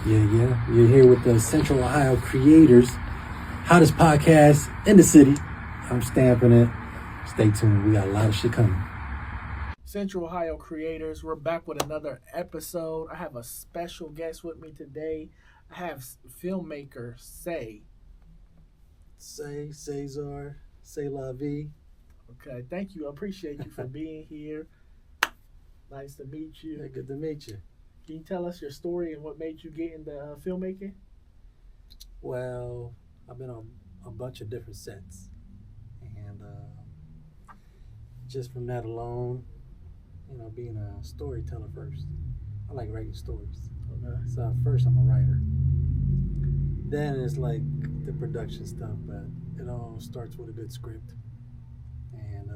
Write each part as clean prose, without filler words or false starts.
Yeah. You're here with the Central Ohio creators, hottest podcast in the city. I'm stamping it. Stay tuned. We got a lot of shit coming. Central Ohio creators, we're back with another episode. I have a special guest with me today. I have filmmaker SayZar, say la vie. Okay, thank you. I appreciate you for being here. Nice to meet you. Yeah, good to meet you. Can you tell us your story and what made you get into filmmaking? Well, I've been on a bunch of different sets, and just from that alone, being a storyteller first, I like writing stories. Okay. So first, I'm a writer. Then it's like the production stuff, but it all starts with a good script, and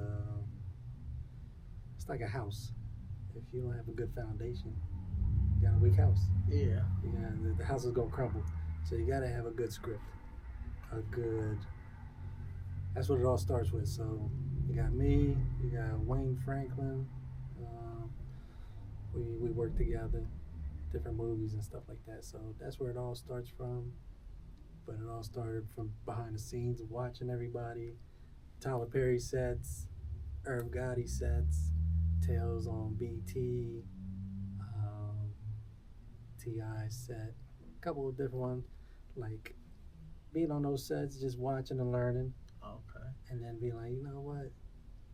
it's like a house. If you don't have a good foundation, you got a weak house. Yeah. The house is gonna crumble. So you gotta have a good script. That's what it all starts with. So you got me, you got Wayne Franklin. We work together, different movies and stuff like that. So that's where it all starts from. But it all started from behind the scenes of watching everybody. Tyler Perry sets, Irv Gotti sets, Tales on BT, T.I. set, a couple of different ones. Like being on those sets, just watching and learning. Okay. And then being like, you know what?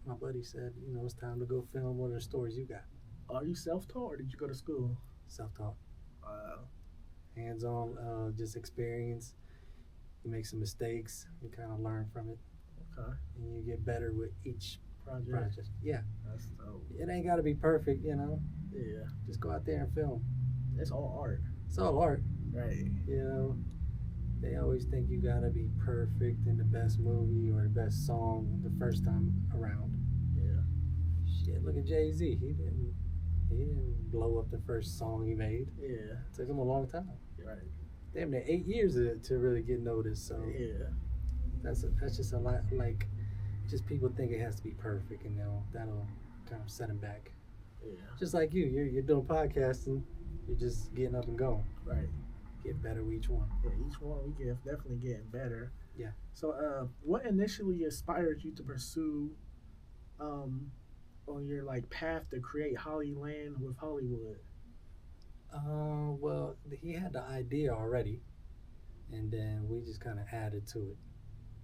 My buddy said, it's time to go film. What are the stories you got? Are you self-taught or did you go to school? Self-taught. Wow. Hands-on, just experience. You make some mistakes, you kind of learn from it. Okay. And you get better with each project. Yeah. That's dope. It ain't got to be perfect, Yeah. Just go out there and film. It's all art. It's all art. Right. They always think you got to be perfect in the best movie or the best song the first time around. Yeah. Shit, look at Jay-Z. He didn't blow up the first song he made. Yeah. It took him a long time. Right. Damn near 8 years to really get noticed. So yeah. That's just a lot. Like, just people think it has to be perfect, and that'll kind of set them back. Yeah. Just like you're doing podcasting, you're just getting up and going. Right. Get better with each one. Yeah, each one we get definitely getting better. Yeah. So, what initially inspired you to pursue, on your path to create Hollyland with Hollywood? Well, he had the idea already, and then we just kind of added to it.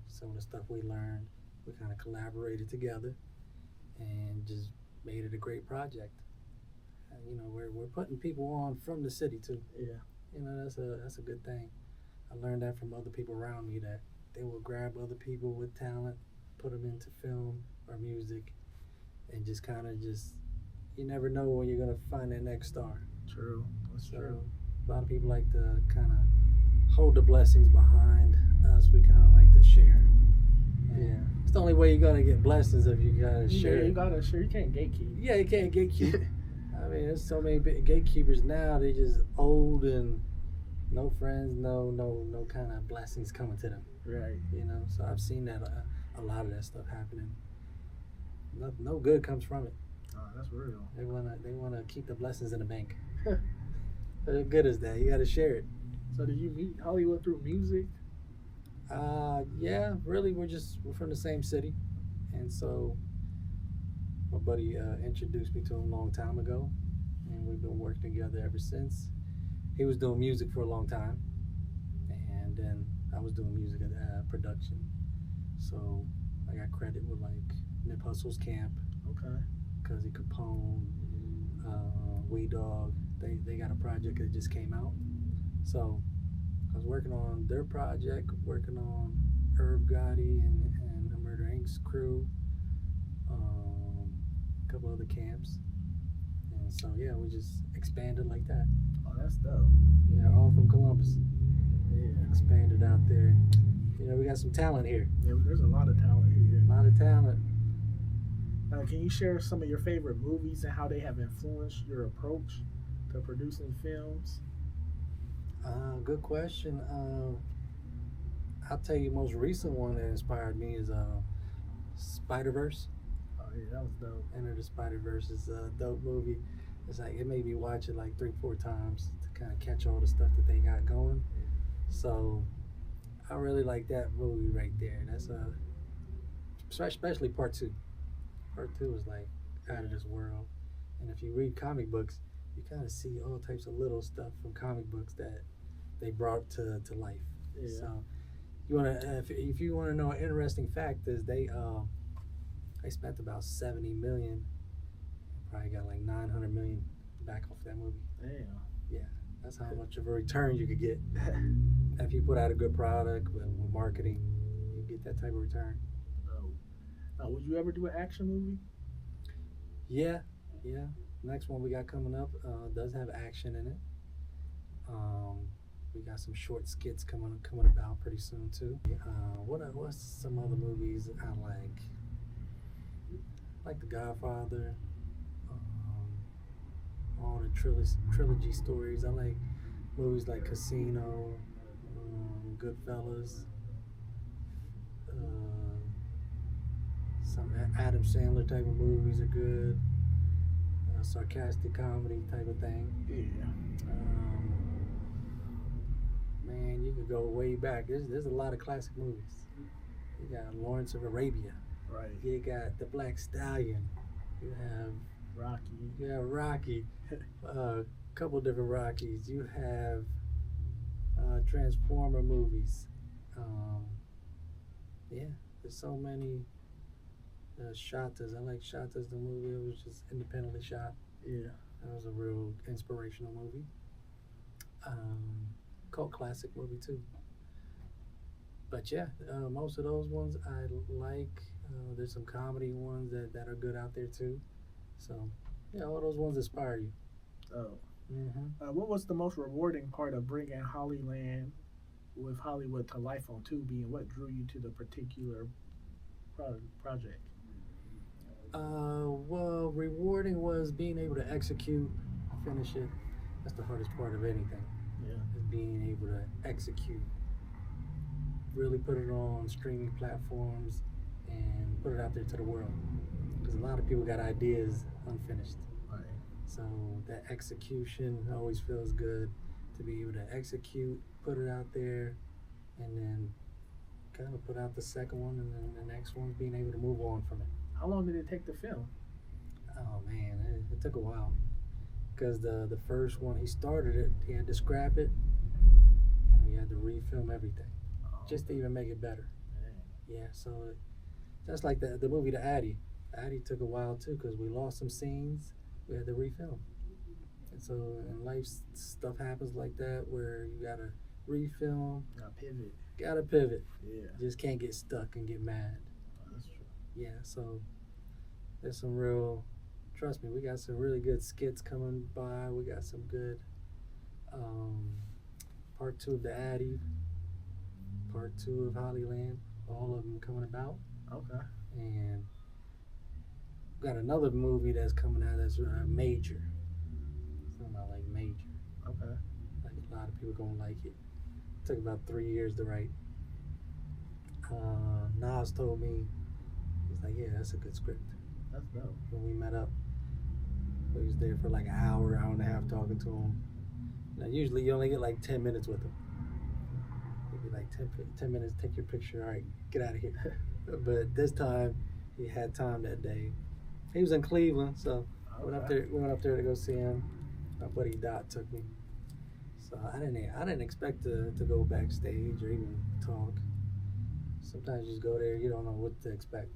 Some of the stuff we learned, we kind of collaborated together, and just made it a great project. We're putting people on from the city too. Yeah. That's a good thing. I learned that from other people around me, that they will grab other people with talent, put them into film or music, and just you never know when you're gonna find that next star. True. That's true. A lot of people like to kind of hold the blessings behind us. We kind of like to share. Yeah. It's the only way you're gonna get blessings if you gotta share. Yeah, you gotta share. You can't gatekeep. Yeah, you can't gatekeep. I mean, there's so many gatekeepers now. They just old and no friends, no kind of blessings coming to them. Right. So I've seen that a lot of that stuff happening. No good comes from it. Oh, that's real. They wanna keep the blessings in the bank. What good is that? You gotta share it. So did you meet Hollywood through music? Yeah, really. We're from the same city, and so my buddy introduced me to him a long time ago, and we've been working together ever since. He was doing music for a long time, and then I was doing music production. So I got credit with Nip Hussle's Camp, Okay. Cuzzy Capone, Wee Dog. They got a project that just came out. So I was working on their project, working on Irv Gotti and the Murder Inc.'s crew, a couple other camps. And so, yeah, we just expanded like that. Oh, that's dope. Yeah, all from Columbus. Yeah. Expanded out there. We got some talent here. Yeah, there's a lot of talent here. A lot of talent. Can you share some of your favorite movies and how they have influenced your approach to producing films? Good question. I'll tell you, most recent one that inspired me is Spider-Verse. Oh yeah, that was dope. Enter the Spider-Verse is a dope movie. It's it made me watch it 3-4 times to kind of catch all the stuff that they got going. So I really like that movie right there. That's especially part two. Part two is like out of this world. And if you read comic books, you kind of see all types of little stuff from comic books that they brought to life. Yeah. So you want to, if you want to know an interesting fact, is they spent about 70 million, probably got like 900 million back off that movie. Damn. Yeah, that's how much of a return you could get if you put out a good product with marketing. You get that type of return. Oh. Now, would you ever do an action movie? Yeah. Next one we got coming up does have action in it. We got some short skits coming about pretty soon too. What's some other movies I like? Like The Godfather, all the trilogy stories. I like movies like Casino, Goodfellas, some Adam Sandler type of movies are good. Sarcastic comedy type of thing. Yeah. Man, you could go way back. There's a lot of classic movies. You got Lawrence of Arabia. Right. You got The Black Stallion. You have Rocky. You have Rocky. A couple different Rockies. You have Transformer movies. Yeah, there's so many. Shatas. I like Shatas, the movie. It was just independently shot. Yeah. That was a real inspirational movie. Cult classic movie too. But yeah, most of those ones I like. There's some comedy ones that are good out there too. So yeah, all those ones inspire you. Oh. Mm-hmm. What was the most rewarding part of bringing Hollyland with Hollywood to life on Tubi, and what drew you to the particular project? Well, rewarding was being able to execute, finish it. That's the hardest part of anything. Yeah. Is being able to execute. Really put it on streaming platforms and put it out there to the world. Because a lot of people got ideas unfinished. Right. So that execution always feels good, to be able to execute, put it out there, and then kind of put out the second one, and then the next one being able to move on from it. How long did it take to film? Oh man, it took a while. Because the first one, he started it, he had to scrap it, and we had to refilm everything, just to even make it better. Dang. Yeah, so just like the movie The Addy. Addy took a while too, because we lost some scenes, we had to refilm. And so in life, stuff happens like that, where you gotta refilm. Gotta pivot. Yeah. Just can't get stuck and get mad. Oh, that's true. Yeah, so there's some real, trust me, we got some really good skits coming by. We got some good part 2 of The Addy, part 2 of Hollyland, all of them coming about. Okay. And we got another movie that's coming out that's Major. Something I like Major. Okay. Like a lot of people gonna like it. Took about 3 years to write. Nas told me, he's like, yeah, that's a good script. That's dope. When we met up, we was there for like an hour and a half talking to him. Now usually you only get like 10 minutes with him. He'd be like 10 minutes, take your picture, all right, get out of here. But this time, he had time that day. He was in Cleveland, so we went up there to go see him. My buddy Dot took me. So I didn't expect to go backstage or even talk. Sometimes you just go there, you don't know what to expect.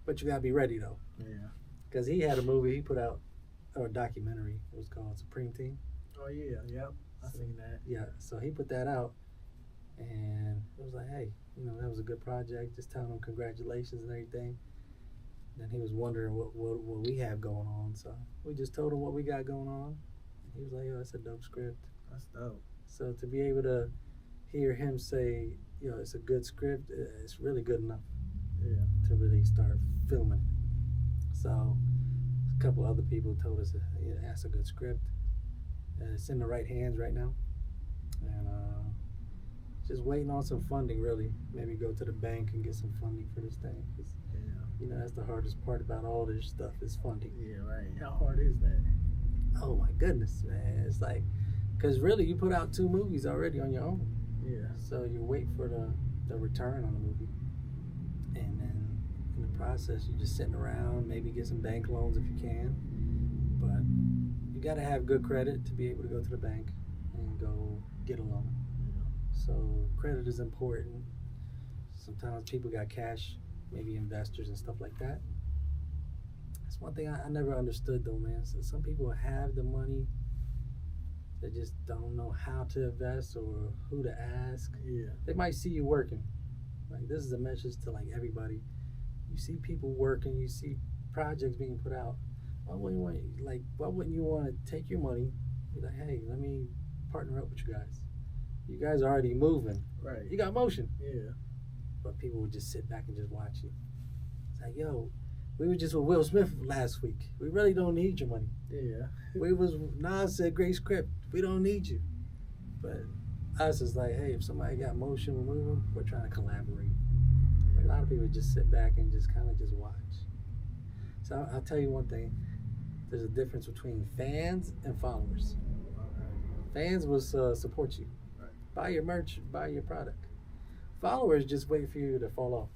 But you gotta be ready though. Yeah. Because he had a movie he put out, or a documentary. It was called Supreme Team. Oh yeah, yep. I seen that. Yeah, so he put that out, and it was like, hey, that was a good project. Just telling him congratulations and everything. And he was wondering what we have going on. So we just told him what we got going on. And he was like, yo, that's a dope script. That's dope. So to be able to hear him say, it's a good script, it's really good enough. Yeah. To really start filming. So a couple other people told us that's a good script. It's in the right hands right now. And just waiting on some funding, really. Maybe go to the bank and get some funding for this thing. 'Cause, that's the hardest part about all this stuff is funding. Yeah, right. How hard is that? Oh my goodness, man. It's like Because really, you put out 2 movies already on your own. Yeah. So you wait for the return on the movie. And then in the process, you're just sitting around, maybe get some bank loans if you can. But you got to have good credit to be able to go to the bank and go get a loan. So credit is important. Sometimes people got cash, maybe investors and stuff like that. That's one thing I never understood though, man. So some people have the money, they just don't know how to invest or who to ask. Yeah. They might see you working. Like, this is a message to like everybody. You see people working, you see projects being put out. Why wouldn't you want to take your money, be like, hey, let me partner up with you guys. You guys are already moving. Right. You got motion. Yeah. But people would just sit back and just watch you. It's like, yo, we were just with Will Smith last week. We really don't need your money. Yeah. Nas said, great script. We don't need you. But us is like, hey, if somebody got motion, we're moving, we're trying to collaborate. But a lot of people just sit back and just kind of just watch. So I'll tell you one thing. There's a difference between fans and followers. Fans will support you. Right. Buy your merch, buy your product. Followers just wait for you to fall off.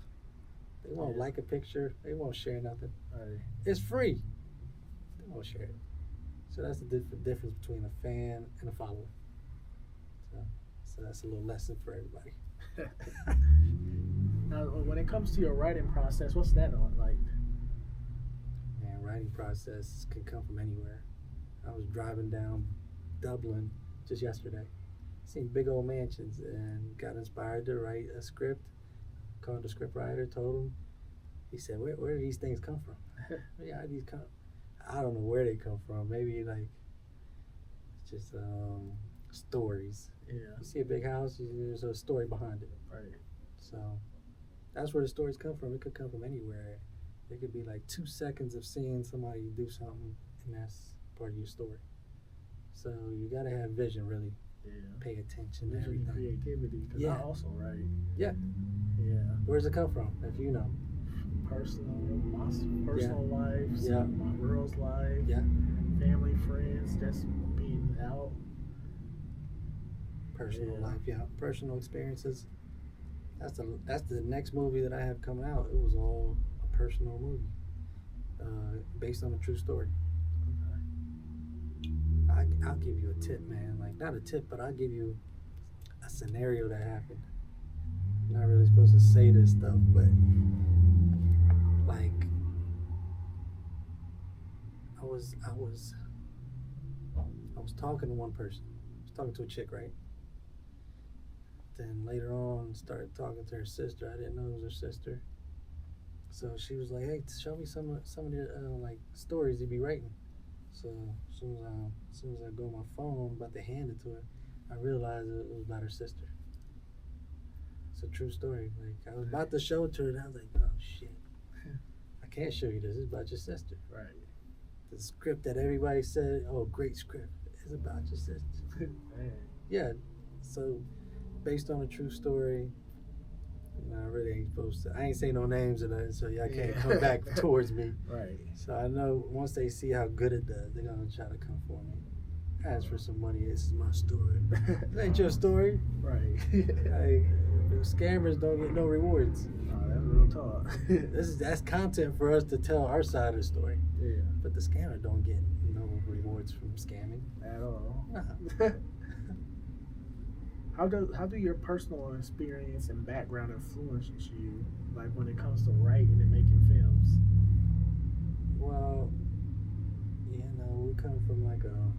They won't like a picture. They won't share nothing. Right. It's free. They won't share it. So that's the difference between a fan and a follower. So that's a little lesson for everybody. Now, when it comes to your writing process, what's that like? Man, writing process can come from anywhere. I was driving down Dublin just yesterday. Seen big old mansions and got inspired to write a script. Called the script writer, told him. He said, where do these things come from? Yeah, how these come? I don't know where they come from. Maybe like it's just stories. Yeah. You see a big house, there's a story behind it. Right. So that's where the stories come from. It could come from anywhere. It could be like 2 seconds of seeing somebody do something, and that's part of your story. So you gotta have vision, really. Yeah. Pay attention to Vision and everything. creativity. Cause Yeah. I also write. Yeah. Yeah. Where's it come from? If you know. Personal lives. Yeah. My girl's life. Yeah. Family, friends, just being out. Personal Yeah. life, yeah. Personal experiences. That's the next movie that I have coming out. It was all a personal movie, based on a true story. I'll give you a tip, man. Like, not a tip, but I'll give you a scenario that happened. I'm not really supposed to say this stuff, but like, I was talking to one person. I was talking to a chick, right? Then later on, started talking to her sister. I didn't know it was her sister. So she was like, "Hey, show me some of the like stories you be writing." So as soon as I go on my phone, about to hand it to her, I realized it was about her sister. It's a true story. Like, I was about to show it to her, and I was like, "Oh shit, I can't show you this. It's about your sister." Right. The script that everybody said, "Oh, great script," is about your sister. Yeah. So, based on a true story. I really ain't supposed to. I ain't say no names or nothing, so y'all can't come back towards me. Right. So I know once they see how good it does, they're gonna try to come for me. Ask for some money. This is my story. It ain't your story. Right. Like, scammers don't get no rewards. Oh, that's real talk. That's content for us to tell our side of the story. Yeah. But the scammer don't get no rewards from scamming. At all. Nah. How do your personal experience and background influence you, like when it comes to writing and making films? Well, we come from like a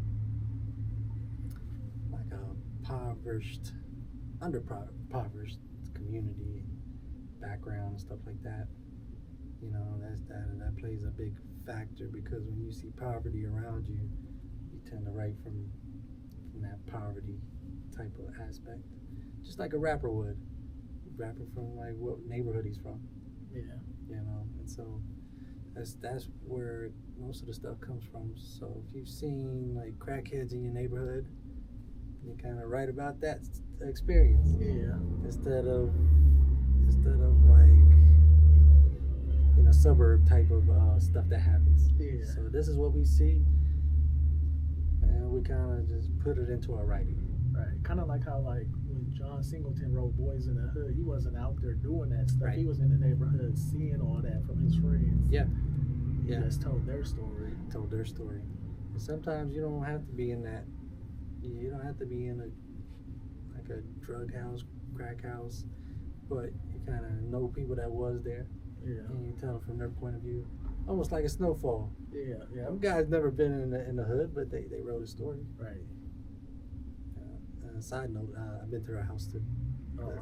underpoverished community and background and stuff like that. That plays a big factor, because when you see poverty around you, you tend to write from that poverty type of aspect, just like a rapper would. Rapper from like what neighborhood he's from. Yeah. And so that's where most of the stuff comes from. So if you've seen like crackheads in your neighborhood, you kind of write about that experience. Yeah. Instead of like suburb type of stuff that happens. Yeah. So this is what we see, and we kind of just put it into our writing. Right. Kind of like how like when John Singleton wrote Boys in the Hood, he wasn't out there doing that stuff. Right. He was in the neighborhood seeing all that from his friends. Yeah. He Yeah. just told their story. Told their story. And sometimes you don't have to be in that. You don't have to be in a drug house, crack house, but you kind of know people that was there, Yeah. and you tell them from their point of view, almost like a snowfall. Yeah. Yeah. Some guys never been in the hood, but they wrote a story. Right. Side note, I've been to their house too. Oh,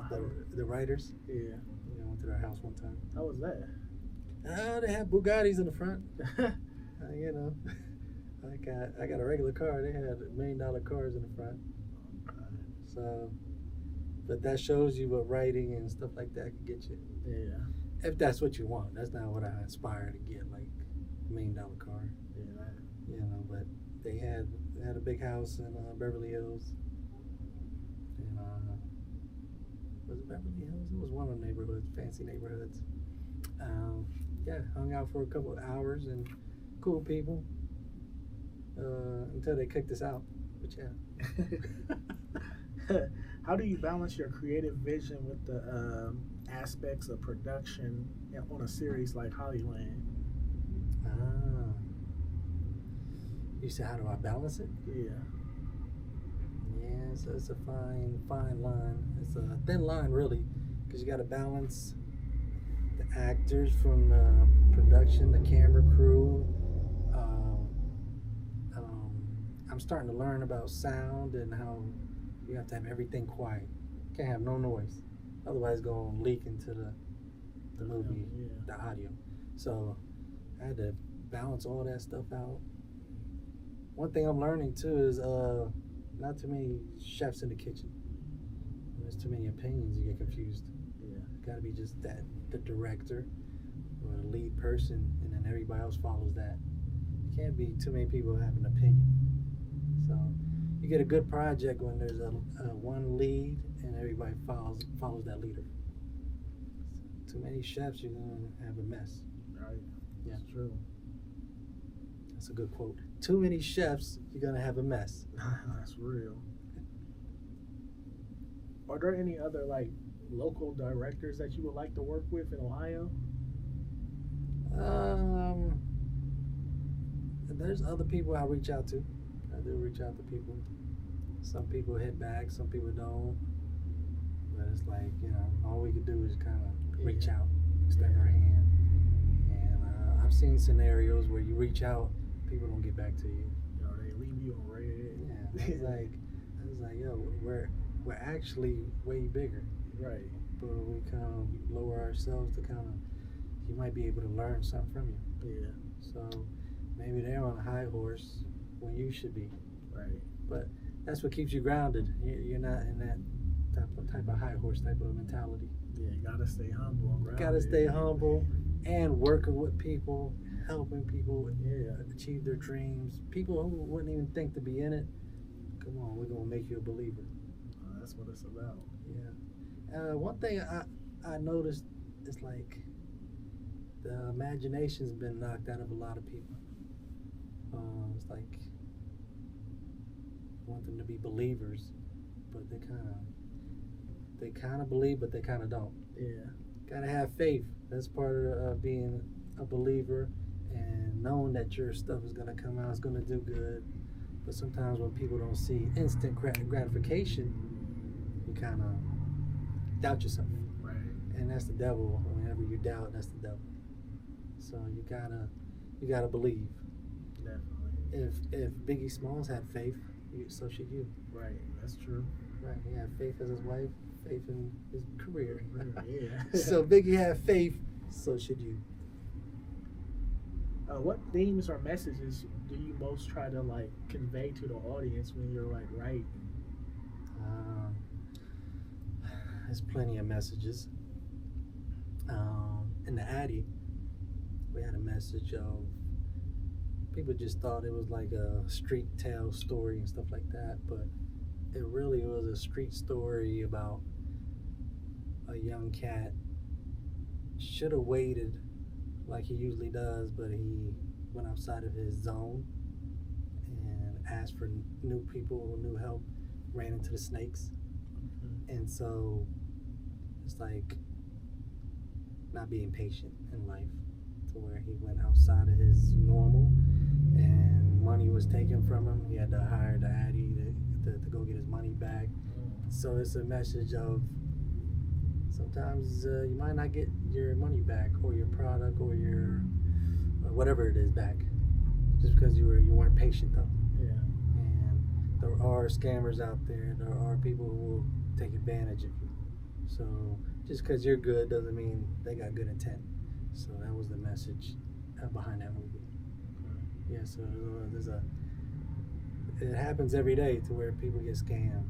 The writers. yeah. You know, went to their house one time. How was that? They have Bugattis in the front. You know, I got a regular car. They had $1 million cars in the front. So, but that shows you what writing and stuff like that can get you. Yeah. If that's what you want. That's not what I aspire to get, like $1 million car. Yeah. You know, but they had a big house in Beverly Hills. And was it Beverly Hills? It was one of the neighborhoods, fancy neighborhoods. Yeah, hung out for a couple of hours and cool people until they kicked us out. But yeah. How do you balance your creative vision with the aspects of production on a series like Hollyland? You said, how do I balance it? Yeah. Yeah, so it's a fine line. It's a thin line, really, because you got to balance the actors from the production, the camera crew. I'm starting to learn about sound and how you have to have everything quiet. Can't have no noise, otherwise it's gonna leak into the movie, the audio. So I had to balance all that stuff out. One thing I'm learning too is not too many chefs in the kitchen. When there's too many opinions, you get confused. Yeah. Got to be just the director or the lead person, and then everybody else follows that. You can't be too many people have an opinion. So you get a good project when there's a one lead and everybody follows that leader. Too many chefs, you're gonna have a mess. Right. Yeah. That's true. That's a good quote. Too many chefs, you're gonna have a mess. That's real. Are there any other like local directors that you would like to work with in Ohio? There's other people I reach out to. I do reach out to people. Some people hit back, some people don't. But it's like, you know, all we could do is kind of reach out, extend our hand. And I've seen scenarios where you reach out, people don't get back to you. You know, they leave you on red. Yeah, I was like, yo, we're actually way bigger. Right. But we kind of lower ourselves to kind of, you might be able to learn something from you. Yeah. So maybe they're on a high horse when you should be. Right. But that's what keeps you grounded. You're not in that type of high horse type of mentality. Yeah, you gotta stay humble and grounded. You gotta stay humble and working with people, helping people achieve their dreams. People who wouldn't even think to be in it. Come on, we're gonna make you a believer. That's what it's about. Yeah. One thing I noticed is like the imagination's been knocked out of a lot of people. It's like want them to be believers, but they kind of believe, but they kind of don't. Yeah. Gotta have faith. That's part of being a believer, and knowing that your stuff is gonna come out, it's gonna do good. But sometimes when people don't see instant gratification, you kind of doubt yourself. Right. And that's the devil. Whenever you doubt, that's the devil. So you gotta believe. Definitely. If Biggie Smalls had faith, so should you. Right. That's true. Right. He had faith in his wife, faith in his career. Yeah. So Biggie had faith, so should you. What themes or messages do you most try to like convey to the audience when you're like writing? There's plenty of messages. In the Addy, we had a message of people just thought it was like a street tale story and stuff like that, but it really was a street story about a young cat. Should have waited like he usually does, but he went outside of his zone and asked for new people, new help, ran into the snakes. And so it's like not being patient in life, to where he went outside of his normal and money was taken from him. He had to hire the Addy to go get his money back. So it's a message of sometimes you might not get your money back, or your product, or your whatever it is back, just because you weren't patient though. Yeah. And there are scammers out there. There are people who will take advantage of you. So just because you're good doesn't mean they got good intent. So that was the message behind that movie. Yeah. So it happens every day to where people get scammed.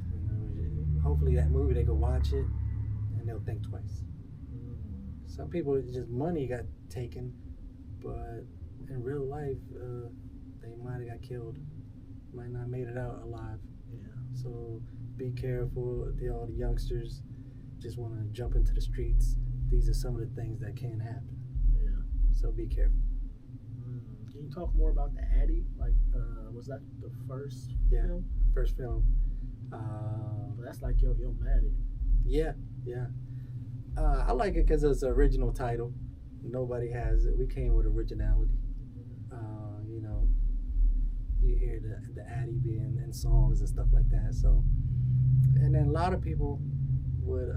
Hopefully that movie they go watch it and they'll think twice. Some people, just money got taken, but in real life they might have got killed, might not made it out alive. Yeah. So be careful. All the youngsters just want to jump into the streets. These are some of the things that can happen. Yeah. So be careful. Can you talk more about the Addy? Like, was that the first film? First film. That's like yo Maddie. Yeah. I like it because it's an original title. Nobody has it. We came with originality. You hear the Addy being in songs and stuff like that. So, and then a lot of people would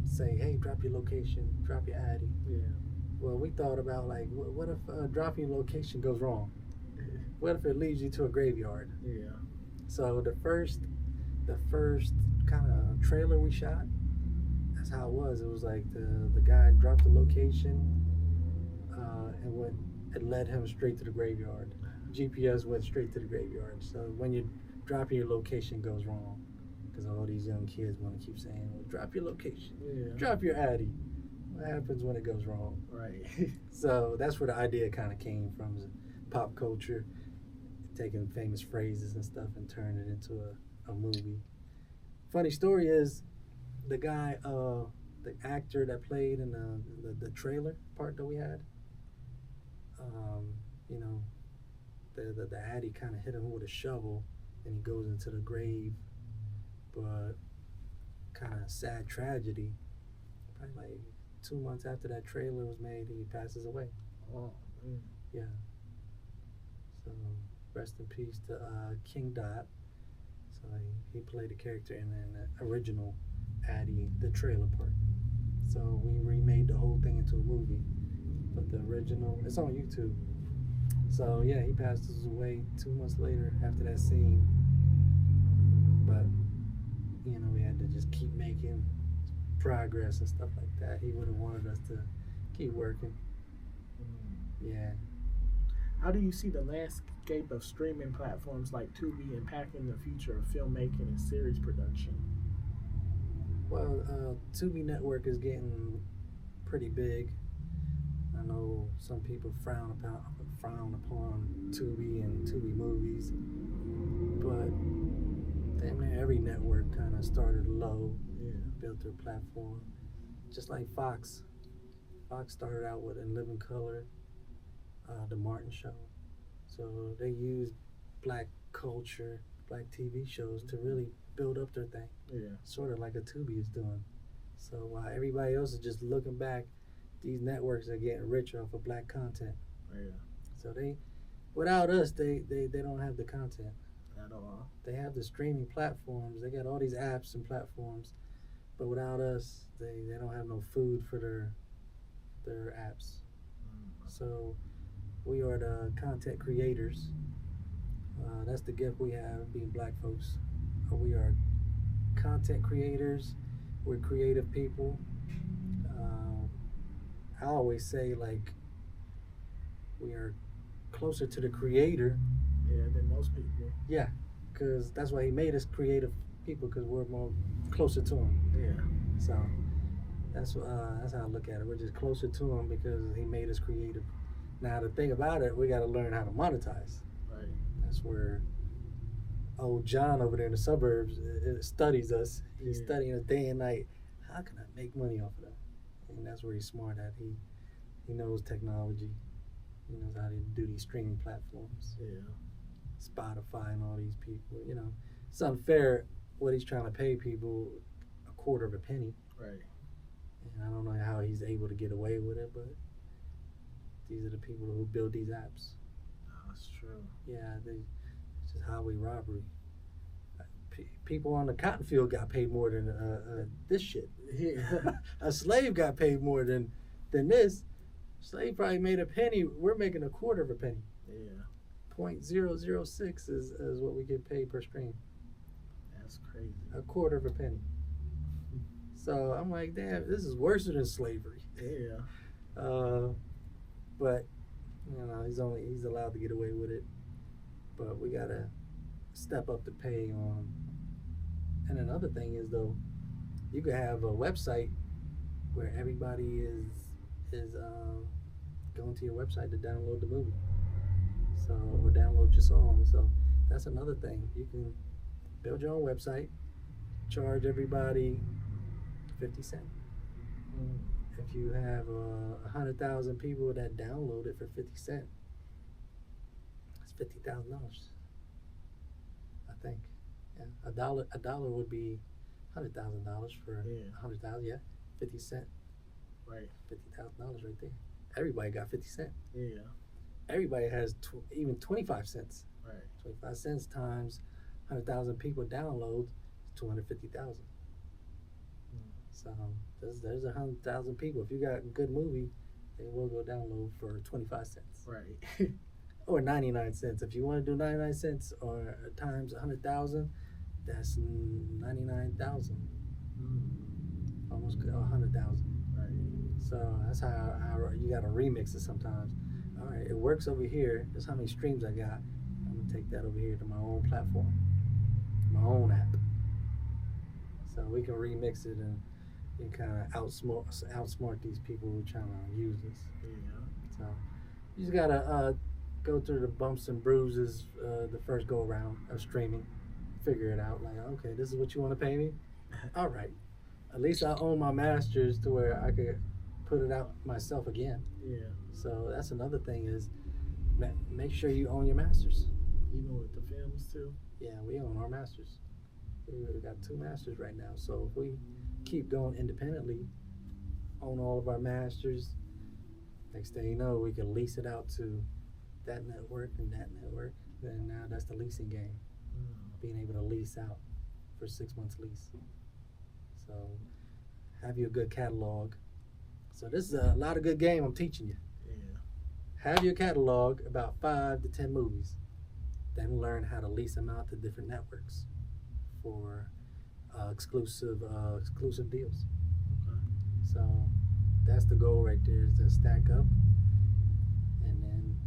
say, "Hey, drop your location, drop your Addy." Yeah. Well, we thought about like, what if dropping your location goes wrong? What if it leads you to a graveyard? Yeah. So the first kind of trailer we shot, that's how it was. It was like the guy dropped the location, and it led him straight to the graveyard. GPS went straight to the graveyard. So when you drop your location goes wrong, because all these young kids want to keep saying, well, drop your location, drop your Addy. What happens when it goes wrong? Right. So that's where the idea kind of came from, pop culture, taking famous phrases and stuff and turning it into a movie. Funny story is, the guy, the actor that played in the trailer part that we had, the Addy kind of hit him with a shovel and he goes into the grave, but kind of sad tragedy. Probably like 2 months after that trailer was made, he passes away. Oh, man. Yeah. So rest in peace to King Dot. So he played a character in the original Addy, the trailer part. So we remade the whole thing into a movie, but the original, it's on YouTube. So yeah, he passes away 2 months later after that scene. But we had to just keep making progress and stuff like that. He would have wanted us to keep working. Yeah. How do you see the landscape of streaming platforms like Tubi impacting the future of filmmaking and series production? Well, Tubi Network is getting pretty big. I know some people frown upon Tubi and Tubi movies, but damn near every network kind of started low, built their platform, just like Fox. Fox started out with In Living Color, The Martin Show. So they used black culture, black TV shows to really build up their thing. Yeah. Sort of like a Tubi is doing. So while everybody else is just looking back, these networks are getting rich off of black content. Yeah. So without us, they don't have the content at all. They have the streaming platforms. They got all these apps and platforms, but without us, they don't have no food for their apps. So we are the content creators. That's the gift we have, being black folks. We are content creators. We're creative people. I always say, like, we are closer to the creator. Yeah, than most people. Yeah, because that's why he made us creative people, because we're more closer to him. Yeah. So that's how I look at it. We're just closer to him because he made us creative. Now the thing about it, we got to learn how to monetize. Right. That's where old John over there in the suburbs studies us. He's studying us day and night. How can I make money off of that? And that's where he's smart at. He knows technology. He knows how to do these streaming platforms. Yeah. Spotify and all these people. You know, it's unfair what he's trying to pay people a quarter of a penny. Right. And I don't know how he's able to get away with it, but these are the people who build these apps. That's true. Yeah, it's just highway robbery. People on the cotton field got paid more than this shit. Yeah. A slave got paid more than this. Slave probably made a penny. We're making a quarter of a penny. Yeah. 0.006 is what we get paid per stream. That's crazy. A quarter of a penny. So I'm like, damn, this is worse than slavery. Yeah. But you know, he's allowed to get away with it. But we gotta step up the pay on. And another thing is though, you could have a website where everybody is going to your website to download the movie, so or download your song. So that's another thing. You can build your own website, charge everybody 50 cents. If you have 100,000 people that download it for 50 cents, that's $50,000. I think. Yeah, a dollar would be $100,000 for 100,000. Yeah, 50 cents. Right. $50,000 right there. Everybody got 50 cents. Yeah. Everybody has even 25 cents. Right. 25 cents times 100,000 people download, 250,000. So there's 100,000 people. If you got a good movie, they will go download for 25 cents. Right. Or 99 cents. If you want to do 99 cents or times 100,000, that's 99,000. Almost 100,000. Right. So that's how you got to remix it sometimes. All right, it works over here. That's how many streams I got. I'm going to take that over here to my own platform, my own app. So we can remix it and kind of outsmart these people who are trying to use this. Yeah. So you just got to go through the bumps and bruises the first go around of streaming, figure it out. Like, okay, this is what you want to pay me? All right. At least I own my masters to where I could put it out myself again. Yeah. So that's another thing is make sure you own your masters. Even with the films too? Yeah, we own our masters. We've got 2 masters right now. So if we keep going independently, own all of our masters, next thing you know, we can lease it out to that network and that network. Then now that's the leasing game. Being able to lease out for 6 months lease. So have you a good catalog. So this is a lot of good game I'm teaching you. Yeah. Have your catalog, about 5 to 10 movies. Then learn how to lease them out to different networks for exclusive deals. Okay. So that's the goal right there, is to stack up. And then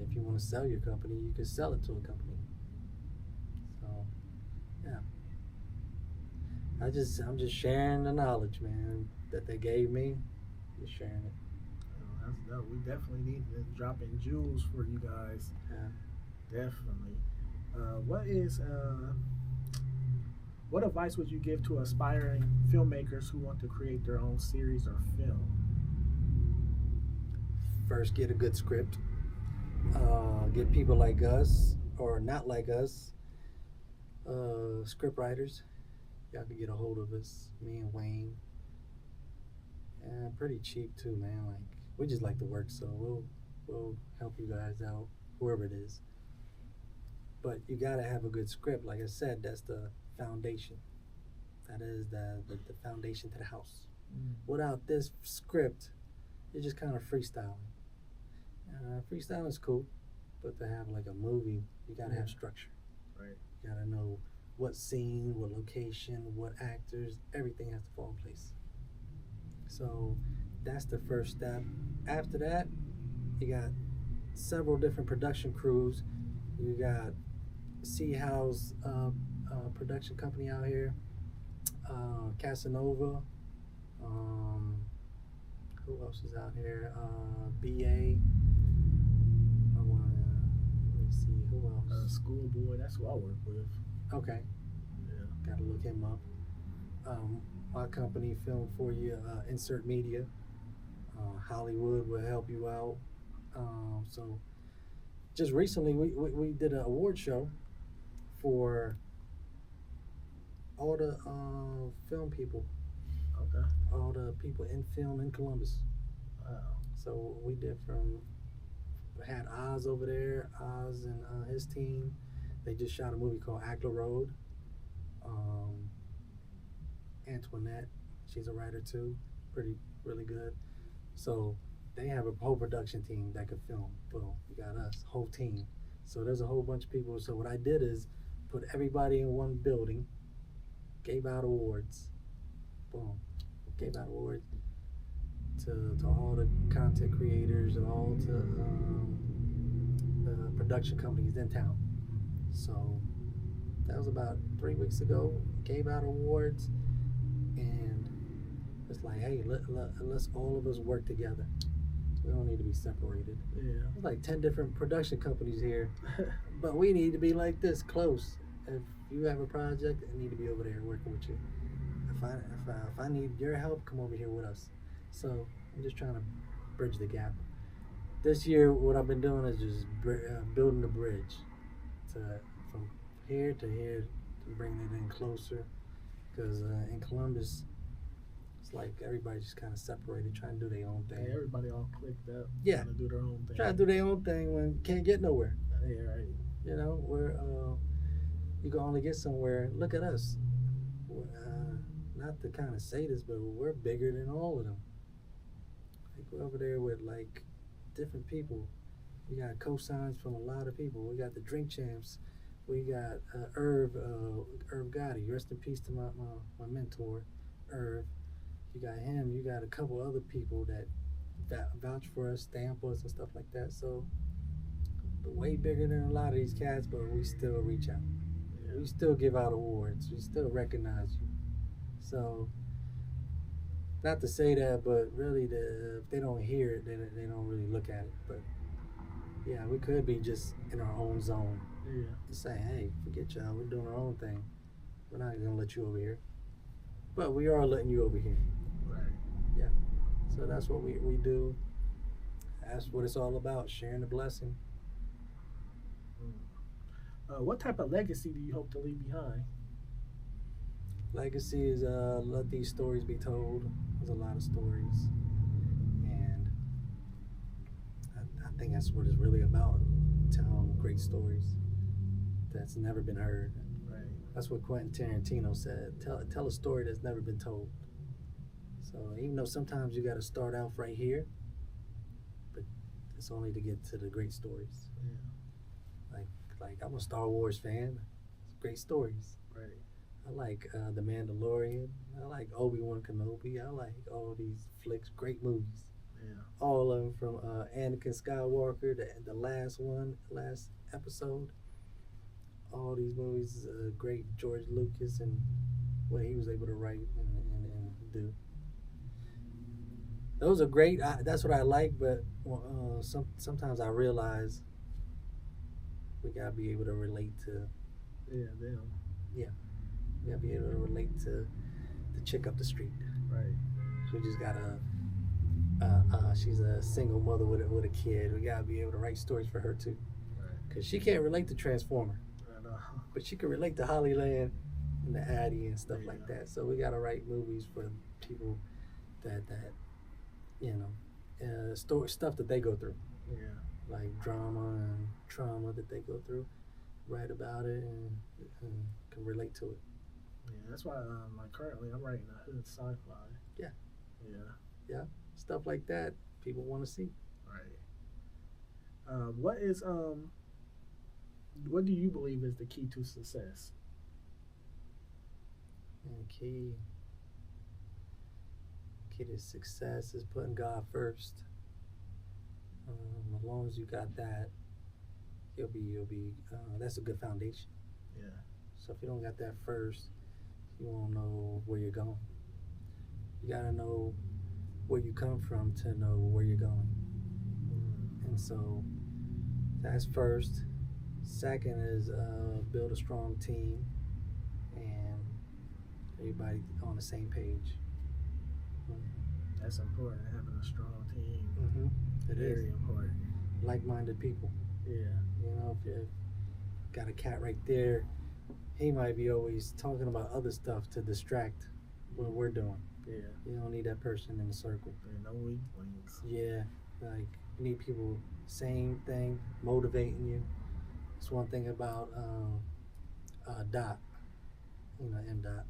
if you want to sell your company, you can sell it to a company. So yeah. I'm just sharing the knowledge, man, that they gave me. Just sharing it. That's dope. We definitely need to drop in jewels for you guys. Yeah. Definitely. What advice would you give to aspiring filmmakers who want to create their own series or film? First, get a good script. Get people like us, or not like us, script writers. Y'all can get a hold of us, me and Wayne. And pretty cheap too, man. Like, we just like to work, so we'll help you guys out, whoever it is. But you gotta have a good script. Like I said, that's the foundation. That is the foundation to the house. Without this script, you're just kind of freestyling. Freestyling is cool, but to have like a movie, you gotta have structure. Right. You gotta know what scene, what location, what actors, everything has to fall in place. So that's the first step. After that, you got several different production crews. You got Seahouse production company out here, Casanova. Who else is out here? BA. Let me see, who else? Schoolboy, that's who I work with. Okay. Yeah. Gotta look him up. My company, Film For You, Insert Media. Hollywood will help you out. So just recently we did an award show for all the film people, Okay. all the people in film in Columbus. Wow. So we did from had Oz over there, Oz and his team. They just shot a movie called Ackler Road. Um, Antoinette, she's a writer too, pretty really good. So they have a whole production team that could film. Boom, you got us, whole team. So there's a whole bunch of people. So what I did is put everybody in one building, gave out awards. Boom, gave out awards to all the content creators, all to the production companies in town. So that was about 3 weeks ago. Gave out awards, and it's like, hey, let's all of us work together. We don't need to be separated. Yeah. There's like 10 different production companies here, but we need to be like this, close. If you have a project, I need to be over there working with you. If I need your help, come over here with us. So I'm just trying to bridge the gap. This year, what I've been doing is just building the bridge from here to here, to bring it in closer. Because in Columbus, it's like everybody just kind of separated, trying to do their own thing. Yeah, everybody all clicked up. Yeah. Trying to do their own thing. Trying to do their own thing when can't get nowhere. Yeah, right. You know, where you can only get somewhere. Look at us. Not to kind of say this, but we're bigger than all of them. Like we're over there with like different people. We got cosigns from a lot of people. We got the Drink Champs. We got Irv Gotti. Rest in peace to my mentor, Irv. You got him. You got a couple other people that vouch for us, stamp us, and stuff like that. So, way bigger than a lot of these cats, but we still reach out. Yeah. We still give out awards. We still recognize you. So, not to say that, but really, if they don't hear it, they don't really look at it. But yeah, we could be just in our own zone. Yeah. Just saying, hey, forget y'all. We're doing our own thing. We're not gonna let you over here, but we are letting you over here. Right. Yeah. So that's what we do. That's what it's all about: sharing the blessing. What type of legacy do you hope to leave behind? Legacy is let these stories be told. There's a lot of stories, and I think that's what it's really about: telling great stories that's never been heard. Right. That's what Quentin Tarantino said. Tell a story that's never been told. So even though sometimes you got to start out right here, but it's only to get to the great stories. Yeah. Like I'm a Star Wars fan. It's great stories. Right. I like The Mandalorian. I like Obi-Wan Kenobi. I like all these flicks. Great movies. Yeah. All of them from Anakin Skywalker, the last episode. All these movies, great George Lucas and what he was able to write and do. Those are great. That's what I like, but sometimes I realize we gotta be able to relate to. Yeah, them. Yeah, we gotta be able to relate to the chick up the street. Right. Who just got she's a single mother with a kid. We gotta be able to write stories for her too, because she can't relate to Transformer, but she can relate to Hollyland and the Addy and stuff like that. So we gotta write movies for people that you know, stuff that they go through. Yeah. Like drama and trauma that they go through. Write about it and can relate to it. Yeah, that's why like currently I'm writing a hood sci-fi. Yeah. Yeah. Yeah. Stuff like that people want to see. Right. What do you believe is the key to success? And key to success is putting God first. As long as you got that, you'll be that's a good foundation. Yeah. So if you don't got that first, you won't know where you're going. You gotta know where you come from to know where you're going. And so that's first. Second is build a strong team and everybody on the same page. That's important, having a strong team. Mm-hmm. It Very is. important. Like-minded people. Yeah. You know, if you got a cat right there, he might be always talking about other stuff to distract what we're doing. Yeah. You don't need that person in the circle. Yeah, no weak links. Yeah, like you need people same thing, motivating you. It's one thing about Dot, you know, M Dot.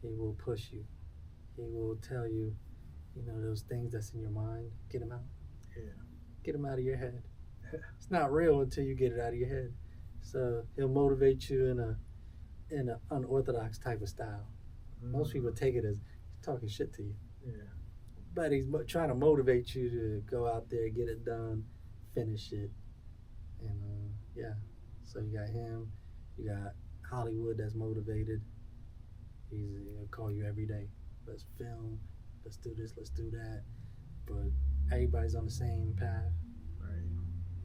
He will push you. He will tell you, you know, those things that's in your mind. Get them out. Yeah. Get them out of your head. It's not real until you get it out of your head. So he'll motivate you in an unorthodox type of style. Most people take it as he's talking shit to you. Yeah. But he's trying to motivate you to go out there, get it done, finish it. And yeah, so you got him. You got Hollywood that's motivated. He'll call you every day. Let's film. Let's do this. Let's do that. But everybody's on the same path. Right.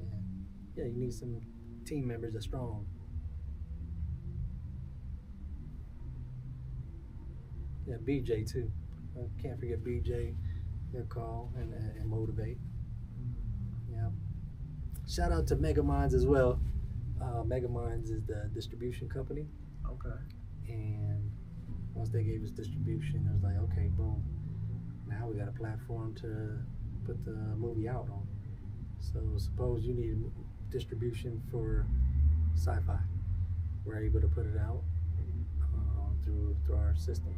And yeah, you need some team members that's strong. Yeah, BJ too. Can't forget BJ. He'll call and motivate. Yeah. Shout out to Mega Minds as well. Mega Minds is the distribution company. Okay. And once they gave us distribution, it was like, okay, boom. Now we got a platform to put the movie out on. So suppose you need distribution for sci-fi. We're able to put it out through our system.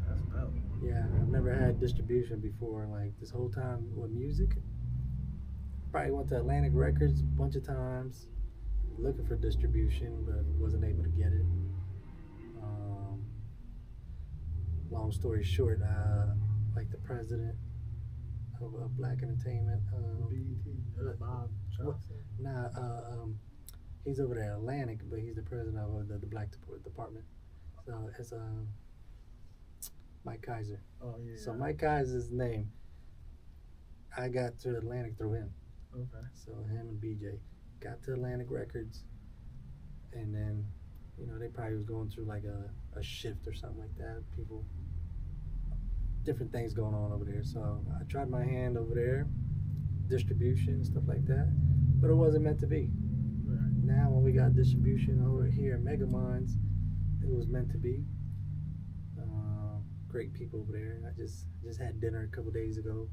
That's dope. Yeah, I've never had distribution before. Like this whole time with music, probably went to Atlantic Records a bunch of times looking for distribution, but wasn't able to get it. Long story short, like the president of Black Entertainment, BET, Bob Johnson. Nah, he's over there at Atlantic, but he's the president of the Black Department. So it's Mike Kaiser. Oh yeah. So Mike Kaiser's name, I got to Atlantic through him. Okay. So him and BJ got to Atlantic Records, and then, you know, they probably was going through like a shift or something like that. People, different things going on over there. So I tried my hand over there, distribution, stuff like that, but it wasn't meant to be. Right. Now when we got distribution over here at Mega Minds, it was meant to be. Great people over there. I just had dinner a couple days ago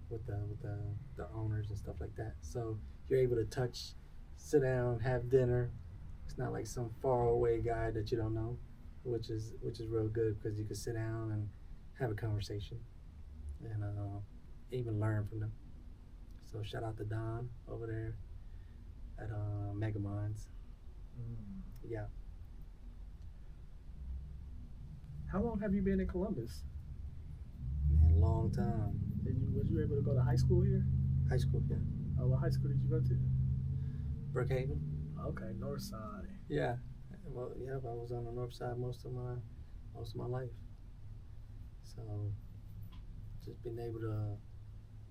with the owners and stuff like that. So you're able to touch, sit down, have dinner. It's not like some far away guy that you don't know, which is real good because you can sit down and have a conversation and even learn from them. So shout out to Don over there at Mega Minds. Yeah. How long have you been in Columbus? Man, long time. Was you able to go to high school here? High school, yeah. Oh, what high school did you go to? Brookhaven. Okay, North Side. Yeah. Well, yeah, I was on the north side most of my life. So just being able to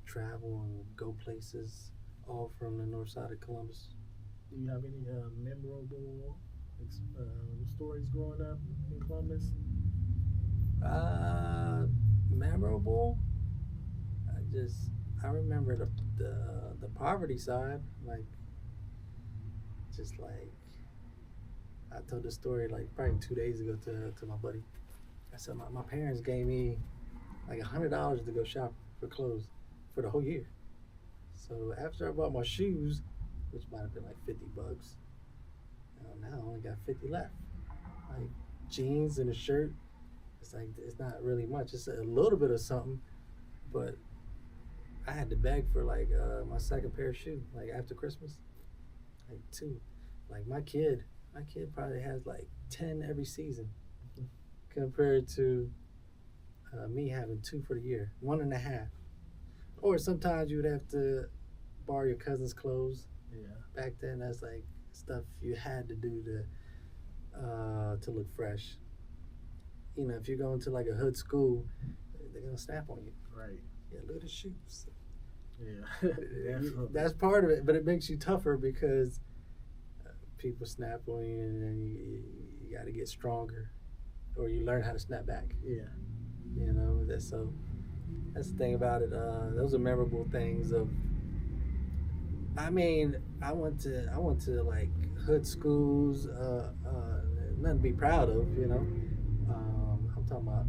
travel and go places all from the north side of Columbus. Do you have any memorable stories growing up in Columbus? Memorable. I remember the poverty side, like just like I told this story like probably 2 days ago to my buddy. I said my parents gave me like $100 to go shop for clothes for the whole year. So after I bought my shoes, which might have been like $50, now I only got 50 left. Like jeans and a shirt. It's like it's not really much. It's a little bit of something, but I had to beg for like my second pair of shoes, like after Christmas, like 2. Like my kid probably has like 10 every season, compared to me having 2 for the year, 1.5. Or sometimes you would have to borrow your cousin's clothes. Yeah. Back then, that's like stuff you had to do to look fresh. You know, if you're going to like a hood school, they're gonna snap on you. Right. Yeah, look at the shoes. Yeah. That's part of it, but it makes you tougher because people snap on you, and then you got to get stronger, or you learn how to snap back. Yeah. You know, that's the thing about it. Those are memorable things of I mean, I went to like hood schools, nothing to be proud of, you know. I'm talking about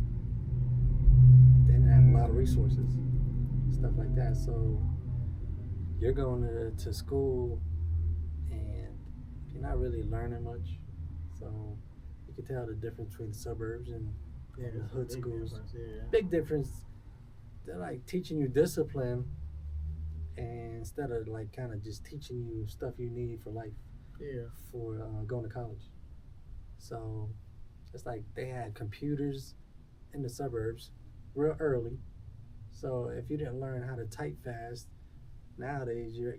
they didn't have a lot of resources, stuff like that. So you're going to school and you're not really learning much. So you can tell the difference between the suburbs Yeah, and the it's a hood big schools. difference. Yeah. Big difference. They're like teaching you discipline, and instead of like kind of just teaching you stuff you need for life, Yeah. for going to college. So it's like they had computers in the suburbs real early. So if you didn't learn how to type fast, nowadays you're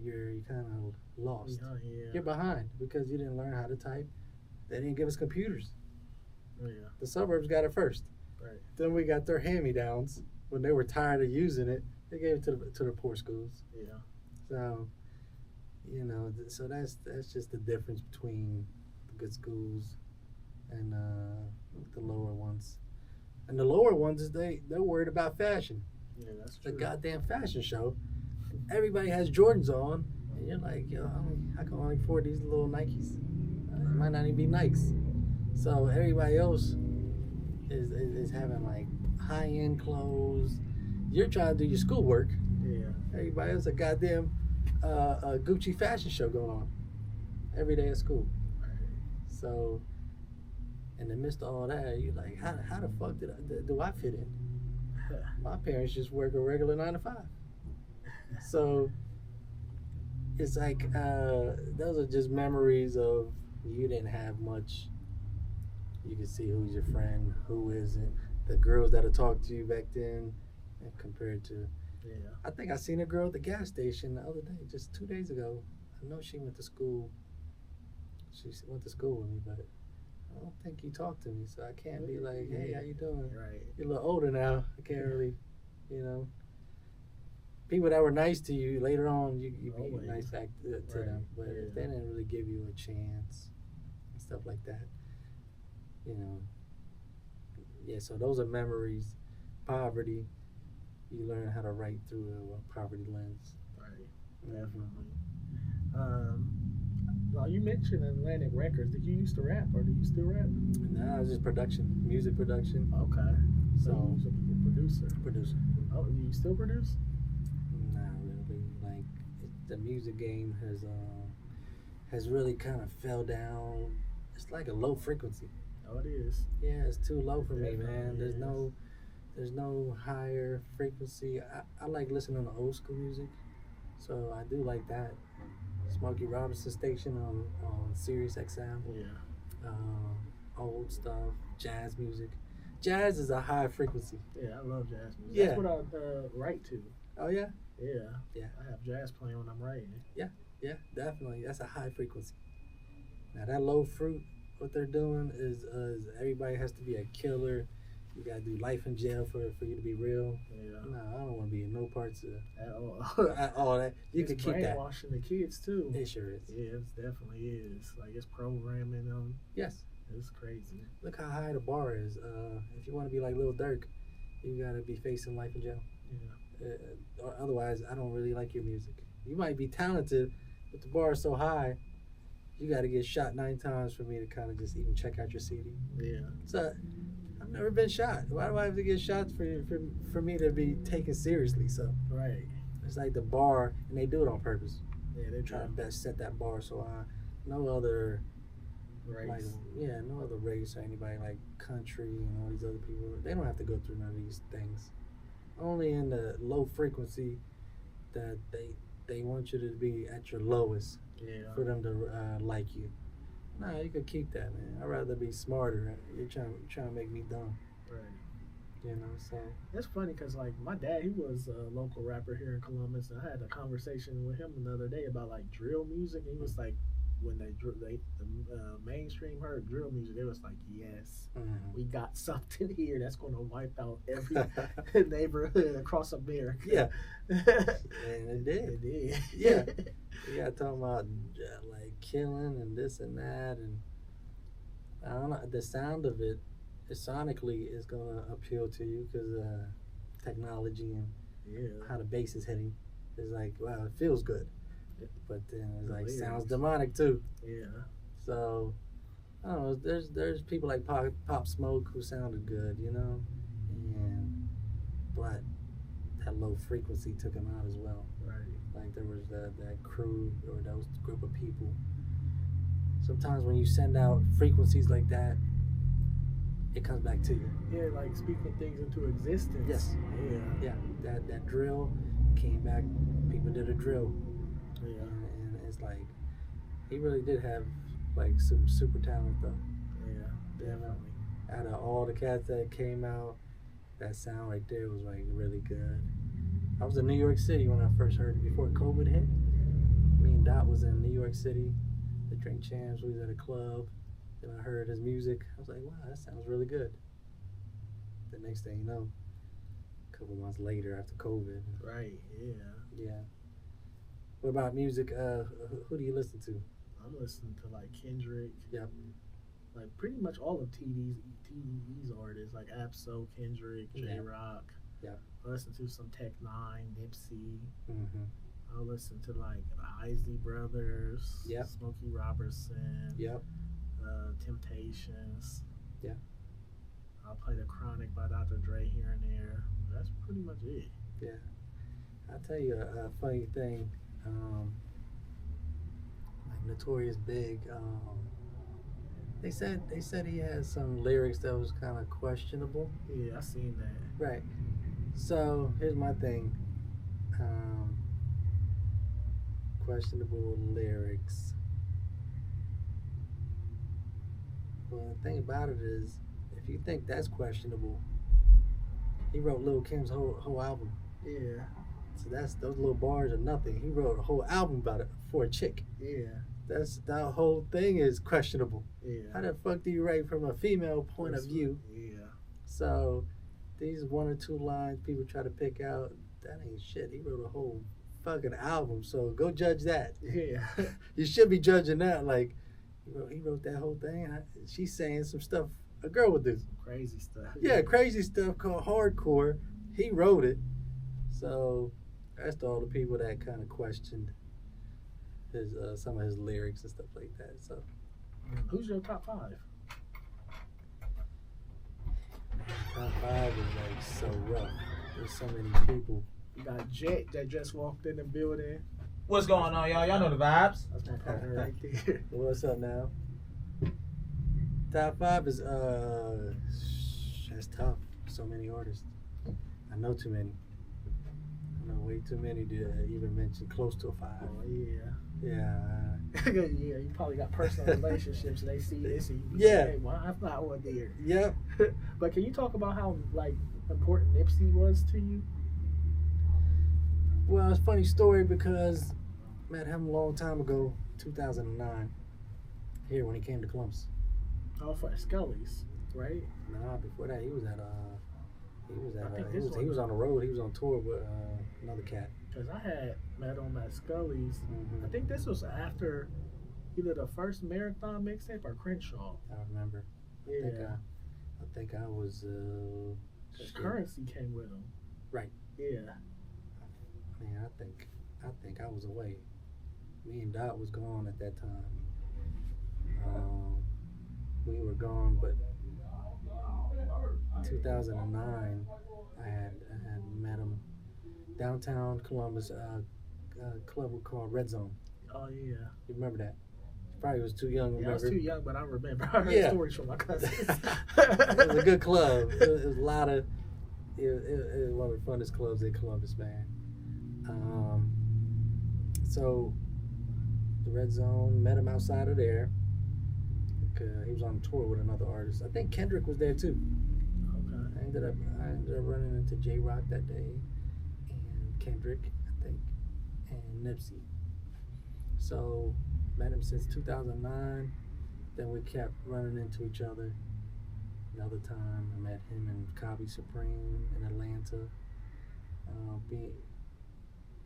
kind of lost. Yeah. You're behind because you didn't learn how to type. They didn't give us computers. Yeah. The suburbs got it first. Right. Then we got their hand-me-downs when they were tired of using it. They gave it to the poor schools. Yeah. So so that's just the difference between the good schools and the lower ones. And the lower ones is they're worried about fashion. Yeah, that's The true. goddamn fashion show. Everybody has Jordans on, and you're like, yo, I can only afford these little Nikes. It might not even be Nikes. So everybody else is having like high end clothes. You're trying to do your schoolwork. Yeah. Everybody else a goddamn a Gucci fashion show going on every day at school. Right. So in the midst of all that, you're like, how the fuck do I fit in? My parents just work a regular 9 to 5. So it's like those are just memories of you didn't have much. You can see who's your friend, who isn't. The girls that'll talk to you back then, and compared to. Yeah. I think I seen a girl at the gas station the other day, just 2 days ago. I know she went to school. She went to school with me, but I don't think he talked to me, so I can't be like, "Hey, how you doing?" Right. You're a little older now. I can't really, People that were nice to you later on, you be Always. nice back to Right. them. But Yeah. if they didn't really give you a chance and stuff like that, you know, yeah. So those are memories. Poverty. You learn how to write through a poverty lens. Right. Mhm. Definitely. Well, you mentioned Atlantic Records. Did you used to rap, or do you still rap? Nah, it's just production, music production. Okay. So So you're a producer. producer. Oh, you still produce? Not really. Like the music game has really kind of fell down. It's like a low frequency. Oh, it is. Yeah, it's too low for me, Definitely man. is. There's no higher frequency. I like listening to old school music, so I do like that. Smokey Robinson station on Sirius XM. Yeah. Old stuff, jazz music. Jazz is a high frequency. Yeah, I love jazz music. Yeah. That's what I write to. Oh yeah, Yeah. Yeah. I have jazz playing when I'm writing. yeah, definitely. That's a high frequency. Now that low fruit, what they're doing is everybody has to be a killer. You gotta do life in jail for you to be real. Yeah. No, I don't want to be in no parts of At all. all that. You It's can keep that. brainwashing the kids too. It sure is. Yeah, it definitely is. Like it's programming them. Yes. It's crazy. Look how high the bar is. If you want to be like Lil Durk, you gotta be facing life in jail. Yeah. Or otherwise, I don't really like your music. You might be talented, but the bar is so high, you got to get shot 9 times for me to kind of just even check out your CD. Yeah. So I've never been shot. Why do I have to get shot for me to be taken seriously? So Right. it's like the bar, and they do it on purpose. Yeah, they Try try to best set that bar so no other race. like no other race or anybody like country and all these other people. They don't have to go through none of these things. Only in the low frequency that they want you to be at your lowest Yeah. for them to like you. Nah, you could keep that, man. I'd rather be smarter. You're trying to make me dumb, Right. So It's funny because like my dad, he was a local rapper here in Columbus, and I had a conversation with him the other day about like drill music. And he was like, when the mainstream heard drill music, it was like, yes, we got something here that's going to wipe out every neighborhood across America. Yeah. And it did. It did. Yeah. You got talking about like killing and this and that, and I don't know, the sound of it sonically is gonna appeal to you because technology and Yeah. how the bass is hitting is like, wow, it feels good. but then it's The like sounds lyrics. demonic too. Yeah. So I don't know. There's people like Pop Smoke who sounded good, you know, and but that low frequency took him out as well. Right. Like there was that crew or those group of people. Sometimes when you send out frequencies like that, it comes back to you. Yeah, like speaking things into existence. Yes. Yeah. Yeah, that drill came back. People did a drill, Yeah. and it's like he really did have like some super talent though. Yeah. Definitely. Out of all the cats that came out, that sound right there was like really good. I was in New York City when I first heard it before COVID hit. Me and Dot was in New York City. The Drink Champs. We was at a club, and I heard his music. I was like, wow, that sounds really good. The next thing you know, a couple months later after COVID. Right. Yeah. Yeah. What about music? Who do you listen to? I'm listening to like Kendrick. Yep. Like pretty much all of TDE's artists, like Absol, Kendrick, J Rock. Yep. I listen to some Tech Nine, Nipsey. Mm-hmm. I listen to like the Isley Brothers. Yep. Smokey Robertson. Yep. Temptations. Yeah. I'll play the Chronic by Dr. Dre here and there. That's pretty much it. Yeah. I'll tell you a funny thing. Like Notorious Big. They said he had some lyrics that was kind of questionable. Yeah, I seen that. Right. So here's my thing. Questionable lyrics. Well, the thing about it is, if you think that's questionable, he wrote Lil Kim's whole album. Yeah. So those little bars are nothing. He wrote a whole album about it for a chick. Yeah. That whole thing is questionable. Yeah. How the fuck do you write from a female point of view? Yeah. So these one or two lines people try to pick out, that ain't shit. He wrote a whole fucking album. So go judge that. Yeah. You should be judging that. Like he wrote that whole thing. She's saying some stuff a girl would do. Some crazy stuff. Yeah, crazy stuff called hardcore. He wrote it. So that's to all the people that kind of questioned his some of his lyrics and stuff like that. So who's your top five? Top five is like so rough. There's so many people. You got Jet that just walked in the building. What's going on, y'all? Y'all know the vibes. That's my partner right there. What's up now? Top five is that's tough. So many artists. I know too many. I know way too many to even mention close to a five. Oh yeah. Yeah. Yeah, you probably got personal relationships. They see this. And you Yeah. Say, hey, well, I'm not one there. Yep. But can you talk about how like important Nipsey was to you? Well, it's a funny story because I met him a long time ago, 2009, here when he came to Columbus. Oh, for Scully's, right? Nah, before that he was at I think he was on the road. He was on tour with another cat. Because I had met him at Scully's. Mm-hmm. I think this was after either the first Marathon mixtape or Crenshaw. I remember. Yeah. I think I was. Because Currency came with him. Right. Yeah. Man, I think I was away. Me and Dot was gone at that time. We were gone, but 2009, I had met him downtown Columbus, a club called Red Zone. Oh yeah. You remember that? You probably was too young to Yeah, I was remember. too young, but I remember. I heard Yeah. stories from my cousins. It was a good club. It was a lot of. It was one of the funnest clubs in Columbus, man. So the Red Zone, met him outside of there. He was on tour with another artist. I think Kendrick was there too. Okay. I ended up running into J Rock that day, and Kendrick, I think, and Nipsey. So met him since 2009. Then we kept running into each other. Another time I met him and Cobby Supreme in Atlanta.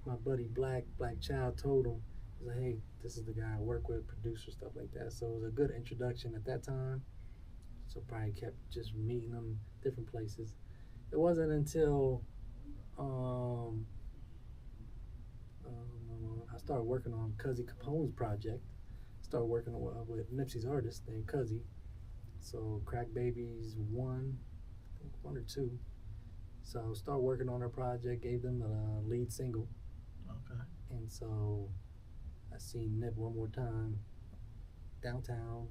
My buddy Black Child told him, he was like, hey, this is the guy I work with, producer, stuff like that. So it was a good introduction at that time. So probably kept just meeting them different places. It wasn't until I started working on Cuzzy Capone's project. Started working with Nipsey's artist named Cuzzy. So Crack Babies one, I think one or two. So started working on her project. Gave them a lead single, Okay. and so I seen Nip one more time downtown.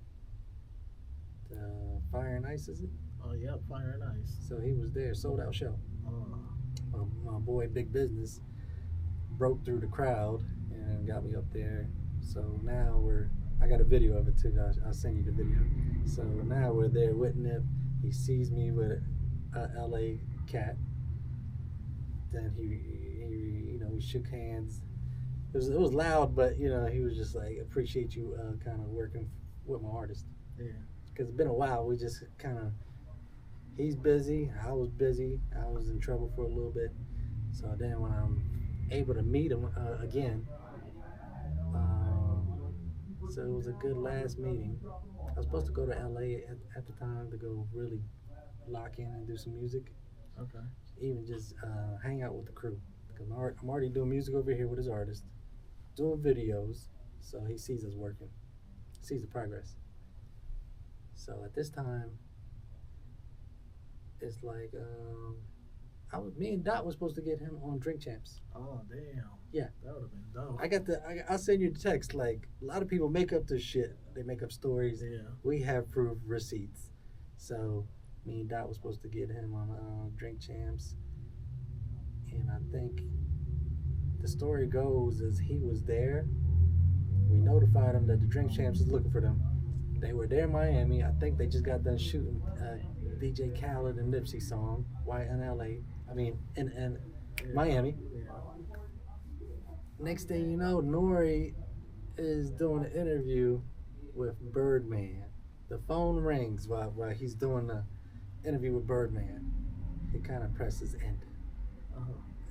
Fire and Ice, is it? Oh, yep. Fire and Ice. So he was there, sold out show. My boy Big Business broke through the crowd and got me up there. So now I got a video of it too. I'll send you the video. So now we're there with Nip. He sees me with a LA cat. Then we shook hands. It was loud, but he was just like, appreciate you kind of working with my artist. Yeah. Because it's been a while. We just kind of, he's busy, I was busy, I was in trouble for a little bit. So then when I'm able to meet him again, so it was a good last meeting. I was supposed to go to LA at the time to go really lock in and do some music. Okay. Even just hang out with the crew. Because I'm already doing music over here with his artist, doing videos, so he sees us working, sees the progress. So at this time, it's like me and Dot was supposed to get him on Drink Champs. Oh, damn. Yeah. That would have been dope. I'll send you the text. Like, a lot of people make up this shit. They make up stories. Yeah. We have proof, receipts. So me and Dot was supposed to get him on Drink Champs. And I think the story goes is he was there. We notified him that the Drink Champs is looking for them. They were there in Miami. I think they just got done shooting DJ Khaled and Nipsey song, in LA. I mean, in Miami. Yeah. Next thing you know, Nori is doing an interview with Birdman. The phone rings while he's doing the interview with Birdman. He kind of presses end.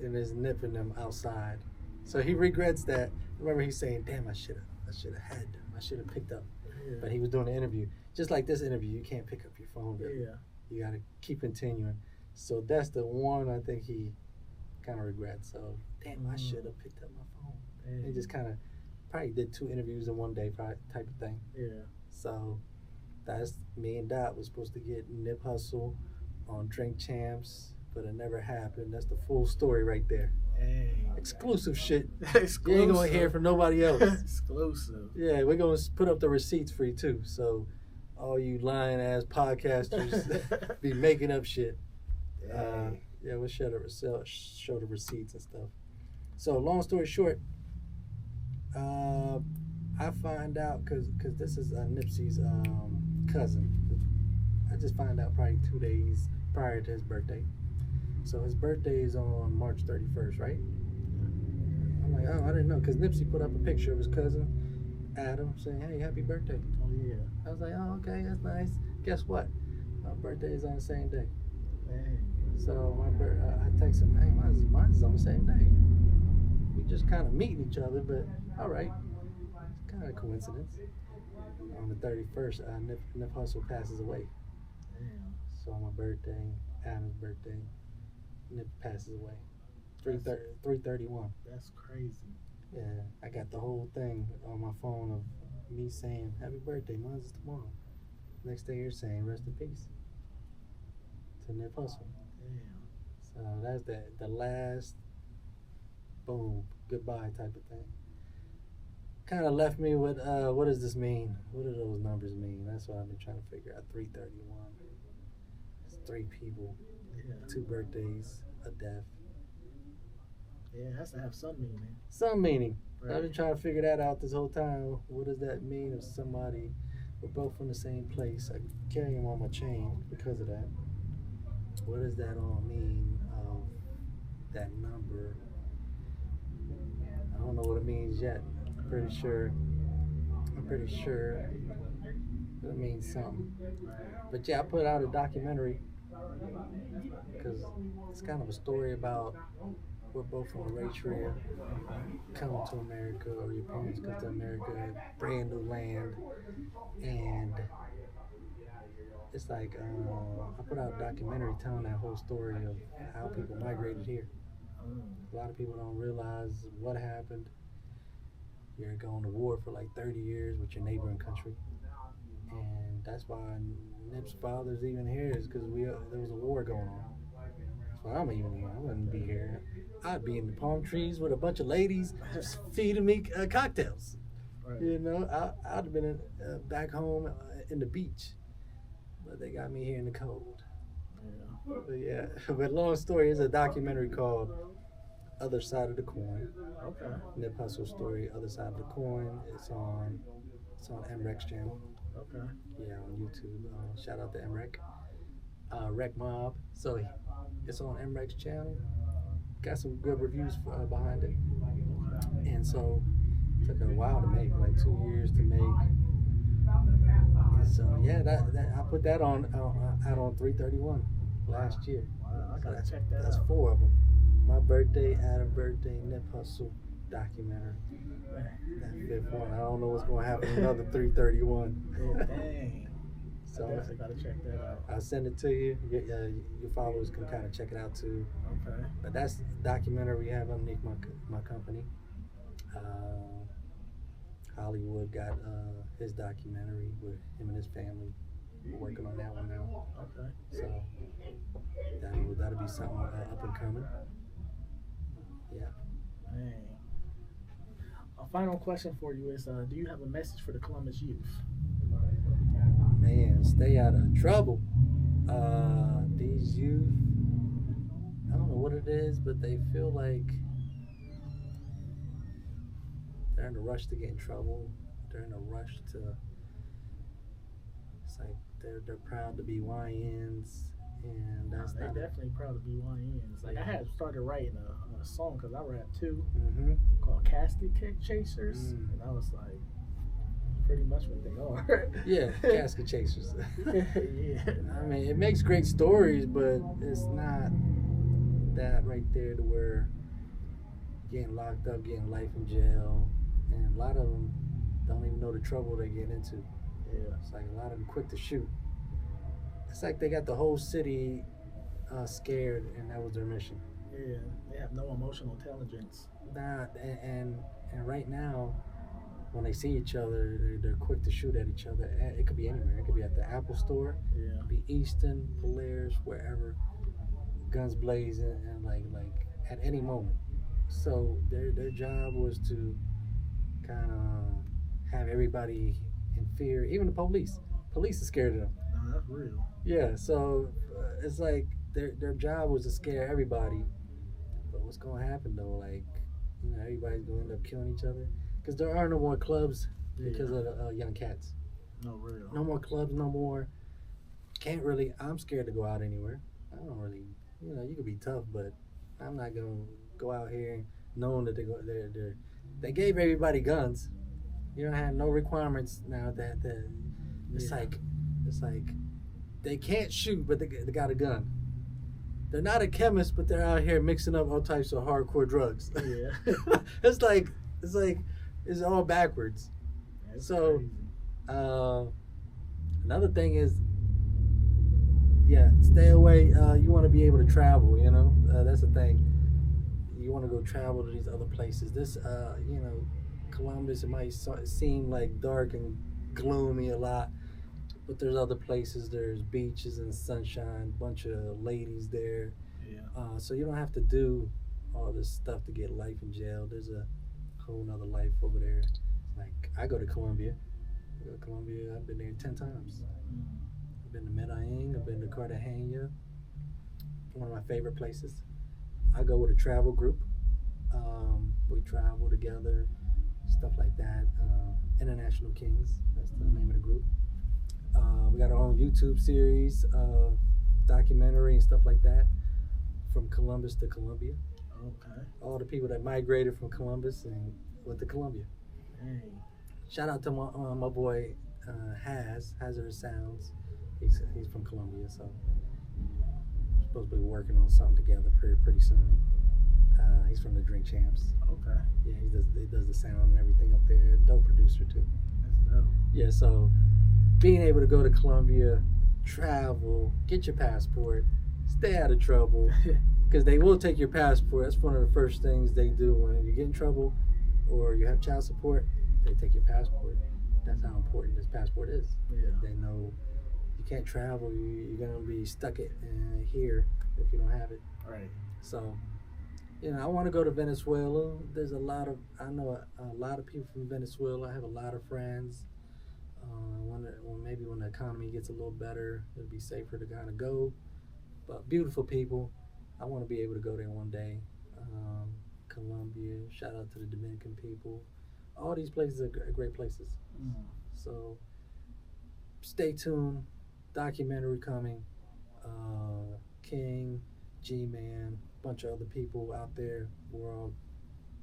And is nipping them outside. So he regrets that. Remember, he's saying, damn, I should have picked up. Yeah. But he was doing an interview. Just like this interview, you can't pick up your phone. Yeah. You got to keep continuing. So that's the one I think he kind of regrets. So, damn, I should have picked up my phone. He just kind of probably did 2 interviews in one day type of thing. Yeah. So that's me and Dot was supposed to get Nip Hustle on Drink Champs, but it never happened. That's the full story right there. Dang. Exclusive shit. Exclusive. You ain't gonna hear from nobody else. Exclusive. Yeah, we're gonna put up the receipts for you too. So all you lying ass podcasters be making up shit. Yeah, we'll show the receipts and stuff. So long story short, I find out because this is Nipsey's cousin. I just find out probably 2 days prior to his birthday. So his birthday is on March 31st, right? I'm like, oh, I didn't know, because Nipsey put up a picture of his cousin, Adam, saying, hey, happy birthday. Oh, yeah. I was like, oh, okay, that's nice. Guess what? My birthday is on the same day. Dang. So I text him, hey, mine's on the same day. We just kind of meeting each other, but all right. It's kind of a coincidence. On the 31st, Nip Hustle passes away. Damn. So on my birthday, Adam's birthday, Nip passes away. 3/31. That's crazy. Yeah, I got the whole thing on my phone of me saying, happy birthday, mine's is tomorrow. Next day you're saying, rest in peace to Nip Hustle. Damn. So that's the last, boom, goodbye type of thing. Kind of left me with, what does this mean? What do those numbers mean? That's what I've been trying to figure out. 331. It's 3 people, Yeah. 2 birthdays, a death. Yeah, it has to have some meaning. Some meaning. Right. I've been trying to figure that out this whole time. What does that mean if somebody, we're both from the same place? I carry him on my chain because of that. What does that all mean of that number? I don't know what it means yet. I'm pretty sure it means something. But yeah, I put out a documentary because it's kind of a story about we're both from Eritrea, coming to America, or your parents come to America, brand new land, and it's like I put out a documentary telling that whole story of how people migrated here. A lot of people don't realize what happened, You're going to war for like 30 years with your neighboring country, and that's why Nip's father's even here is because there was a war going on. So I'm even here. I wouldn't be here. I'd be in the palm trees with a bunch of ladies just feeding me cocktails. Right. You know, I'd have been back home in the beach, but they got me here in the cold. Yeah. But yeah, but long story is a documentary called Other Side of the Coin. Okay. Nip Hustle story, Other Side of the Coin. It's on MREC's channel. Okay. Yeah, on YouTube. Shout out to MREC. Rec Mob. So it's on MREC's channel. Got some good reviews behind it. And so it took a while to make, like 2 years to make. And so yeah, that I put that on out on 3/31 last year. Wow, I gotta So check that that's out. 4 of them. My birthday, Adam birthday, Nip Hustle documentary. That 5th one. I don't know what's gonna happen another 3/31. Yeah, dang. I So definitely gotta check that out. I'll send it to you. Your followers can kind of check it out too. Okay. But that's the documentary we have underneath my company. Hollywood got his documentary with him and his family. We're working on that one now. Okay. So that'll be something up and coming. Yeah. Dang. A final question for you is: do you have a message for the Columbus youth? Man, stay out of trouble. These youth, I don't know what it is, but they feel like they're in a rush to get in trouble. They're in a rush to. It's like they're proud to be YNs, and that's They not. definitely proud to be YNs. Like I had started writing a song because I rap too, Mm-hmm. called Casket Chasers, Mm. and I was like, pretty much what they are. Yeah, casket chasers. Yeah. I mean, it makes great stories, but it's not that right there to where getting locked up, getting life in jail, and a lot of them don't even know the trouble they get into. Yeah. It's like a lot of them quick to shoot. It's like they got the whole city scared, and that was their mission. Yeah. They have no emotional intelligence. And right now, when they see each other, they're quick to shoot at each other. It could be anywhere. It could be at the Apple store. Yeah. It could be Easton, Polaris, wherever. Guns blazing, and like at any moment. So their job was to kind of have everybody in fear, even the police. Police are scared of them. No, that's real. Yeah, so it's like their job was to scare everybody. But what's gonna happen though? Like, you know, everybody's gonna end up killing each other because there are no more clubs because of the young cats. No real. No more clubs, no more. Can't really. I'm scared to go out anywhere. I don't really. You know, you can be tough, but I'm not gonna go out here knowing that they gave everybody guns. You don't have no requirements now that it's like they can't shoot, but they got a gun. They're not a chemist, but they're out here mixing up all types of hardcore drugs. Yeah. it's like it's all backwards. That's So, crazy. Another thing is, yeah, stay away. You want to be able to travel, you know. That's the thing. You want to go travel to these other places. This, you know, Columbus, it might seem like dark and gloomy a lot, but there's other places. There's beaches and sunshine, bunch of ladies there. Yeah. So you don't have to do all this stuff to get life in jail. There's a whole nother life over there. Like, I go to Columbia. I've been there 10 times. I've been to Medellin. I've been to Cartagena. One of my favorite places. I go with a travel group. We travel together, stuff like that. International Kings, that's the name of the group. We got our own YouTube series, documentary and stuff like that, from Columbus to Columbia. Okay. All the people that migrated from Columbus and went to Columbia. Dang. Shout out to my boy Hazardous Sounds. He's from Columbia, so we're supposed to be working on something together pretty soon. He's from the Drink Champs. Okay. Yeah, he does the sound and everything up there. Dope producer too. That's dope. Yeah, so being able to go to Columbia, travel, get your passport, stay out of trouble, because they will take your passport. That's one of the first things they do when you get in trouble. or you have child support, they take your passport. That's how important this passport is. Yeah. They know you can't travel. You're gonna be stuck here if you don't have it. Right. So, I want to go to Venezuela. There's I know a lot of people from Venezuela. I have a lot of friends. Maybe when the economy gets a little better, it'll be safer to kind of go. But beautiful people. I want to be able to go there one day. Colombia. Shout out to the Dominican people. All these places are great places. So stay tuned. Documentary coming. King, G-Man, a bunch of other people out there. We're all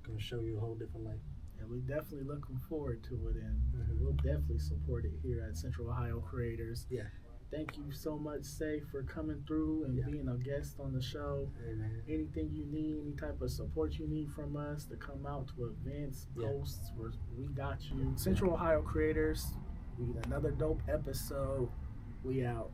going to show you a whole different life. And we definitely looking forward to it, and we'll definitely support it here at Central Ohio Creators. Yeah. Thank you so much, Say, for coming through and being a guest on the show. Hey, man. Anything you need, any type of support you need from us to come out to events, posts, we got you. Central Ohio Creators, we another dope episode. We out.